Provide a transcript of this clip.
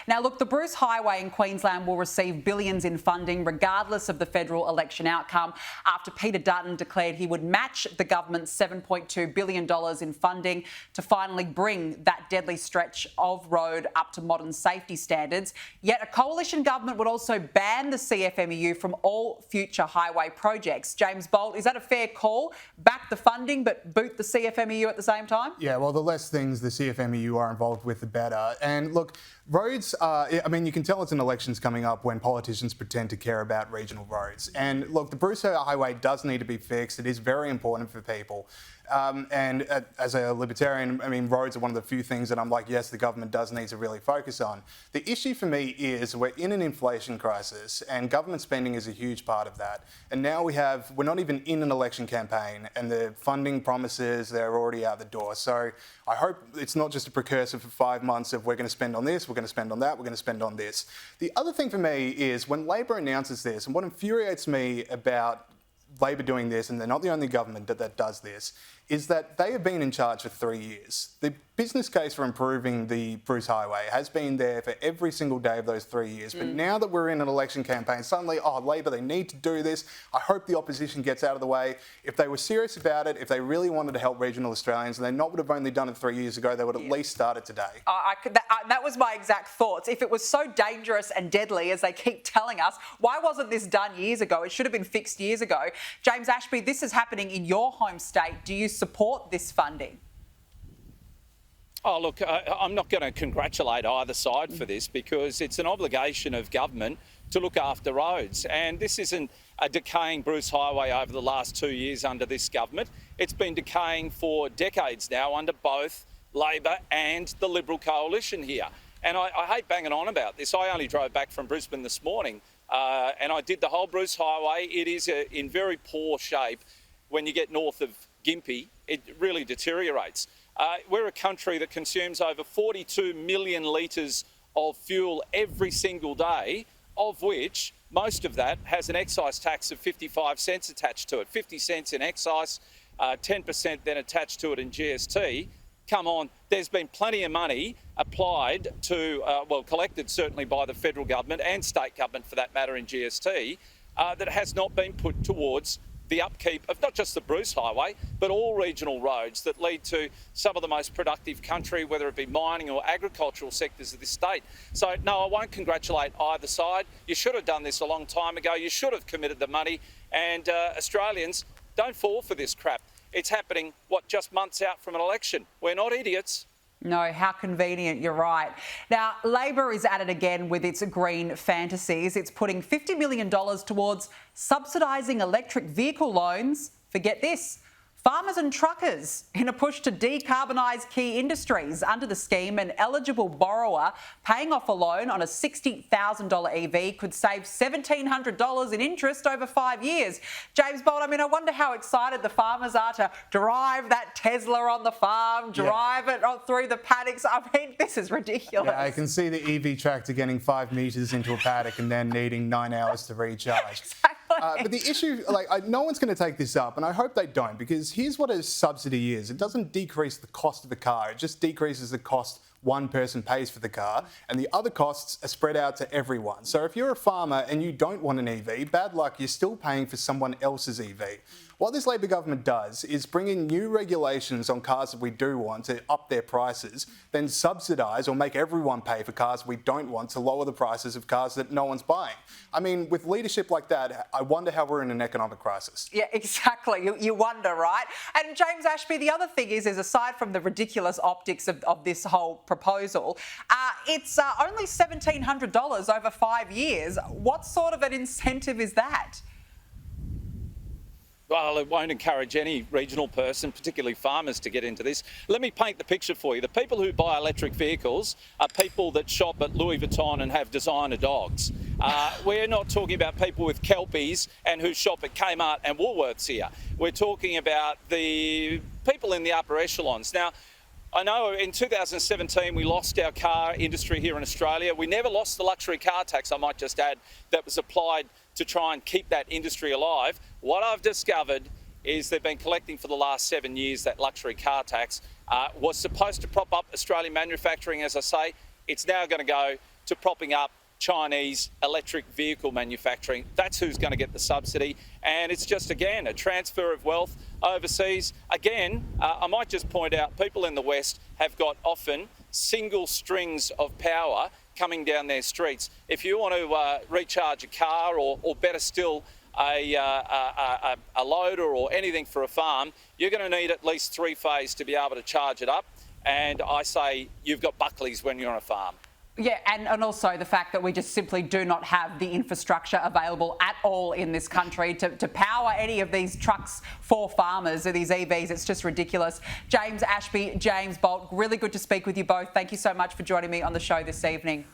Now, look, the Bruce Highway in Queensland will receive billions in funding regardless of the federal election outcome after Peter Dutton declared he would match the government's $7.2 billion in funding to finally bring that deadly stretch of road up to modern safety standards. Yet a coalition government would also ban the CFMEU from all future highway projects. James Bolt, is that a fair call? Back the funding but boot the CFMEU at the same time? Yeah, well, the less things the CFMEU are involved with, the better. And look, roads, you can tell it's an election's coming up when politicians pretend to care about regional roads. And look, the Bruce Highway does need to be fixed. It is very important for people. As a libertarian, roads are one of the few things that I'm like, yes, the government does need to really focus on. The issue for me is we're in an inflation crisis and government spending is a huge part of that. And now we're not even in an election campaign and the funding promises, they're already out the door. So I hope it's not just a precursor for 5 months of we're going to spend on this, we're going to spend on that, we're going to spend on this. The other thing for me is when Labor announces this, and what infuriates me about Labor doing this, and they're not the only government that does this, is that they have been in charge for 3 years. The business case for improving the Bruce Highway has been there for every single day of those 3 years. But now that we're in an election campaign, suddenly, Labor, they need to do this. I hope the opposition gets out of the way. If they were serious about it, if they really wanted to help regional Australians, and they not would have only done it 3 years ago, they would at least start it today. That was my exact thoughts. If it was so dangerous and deadly as they keep telling us, why wasn't this done years ago? It should have been fixed years ago. James Ashby, this is happening in your home state. Do you support this funding? Oh, look, I'm not going to congratulate either side for this because it's an obligation of government to look after roads. And this isn't a decaying Bruce Highway over the last 2 years under this government. It's been decaying for decades now under both Labor and the Liberal coalition here. And I hate banging on about this. I only drove back from Brisbane this morning and I did the whole Bruce Highway. It is in very poor shape. When you get north of Gympie, it really deteriorates. We're a country that consumes over 42 million litres of fuel every single day, of which most of that has an excise tax of 55 cents attached to it. 50 cents in excise, 10% then attached to it in GST. Come on, there's been plenty of money applied to, collected certainly by the federal government and state government for that matter in GST, that has not been put towards the upkeep of not just the Bruce Highway, but all regional roads that lead to some of the most productive country, whether it be mining or agricultural sectors of this state. So, no, I won't congratulate either side. You should have done this a long time ago. You should have committed the money. And Australians, don't fall for this crap. It's happening, just months out from an election. We're not idiots. No, how convenient, you're right. Now, Labor is at it again with its green fantasies. It's putting $50 million towards subsidising electric vehicle loans. Forget this. Farmers and truckers in a push to decarbonise key industries. Under the scheme, an eligible borrower paying off a loan on a $60,000 EV could save $1,700 in interest over 5 years. James Bolt, I wonder how excited the farmers are to drive that Tesla on the farm, drive it through the paddocks. This is ridiculous. Yeah, I can see the EV tractor getting 5 metres into a paddock and then needing 9 hours to recharge. Exactly. But the issue, no one's going to take this up, and I hope they don't, because here's what a subsidy is. It doesn't decrease the cost of the car. It just decreases the cost one person pays for the car, and the other costs are spread out to everyone. So if you're a farmer and you don't want an EV, bad luck, you're still paying for someone else's EV. What this Labor government does is bring in new regulations on cars that we do want to up their prices, then subsidise or make everyone pay for cars we don't want to lower the prices of cars that no one's buying. With leadership like that, I wonder how we're in an economic crisis. Yeah, exactly. You wonder, right? And James Ashby, the other thing is aside from the ridiculous optics of this whole proposal, it's only $1,700 over 5 years. What sort of an incentive is that? Well, it won't encourage any regional person, particularly farmers, to get into this. Let me paint the picture for you. The people who buy electric vehicles are people that shop at Louis Vuitton and have designer dogs. We're not talking about people with Kelpies and who shop at Kmart and Woolworths here. We're talking about the people in the upper echelons. Now, I know in 2017 we lost our car industry here in Australia. We never lost the luxury car tax, I might just add, that was applied to try and keep that industry alive. What I've discovered is they've been collecting for the last 7 years that luxury car tax was supposed to prop up Australian manufacturing, as I say. It's now going to go to propping up Chinese electric vehicle manufacturing. That's who's going to get the subsidy. And it's just, again, a transfer of wealth overseas. Again, I might just point out people in the West have got often single strings of power coming down their streets. If you want to recharge a car or better still, a loader or anything for a farm, you're going to need at least 3-phase to be able to charge it up. And I say you've got Buckleys when you're on a farm. Yeah, and also the fact that we just simply do not have the infrastructure available at all in this country to power any of these trucks for farmers or these EVs. It's just ridiculous. James Ashby, James Bolt, really good to speak with you both. Thank you so much for joining me on the show this evening.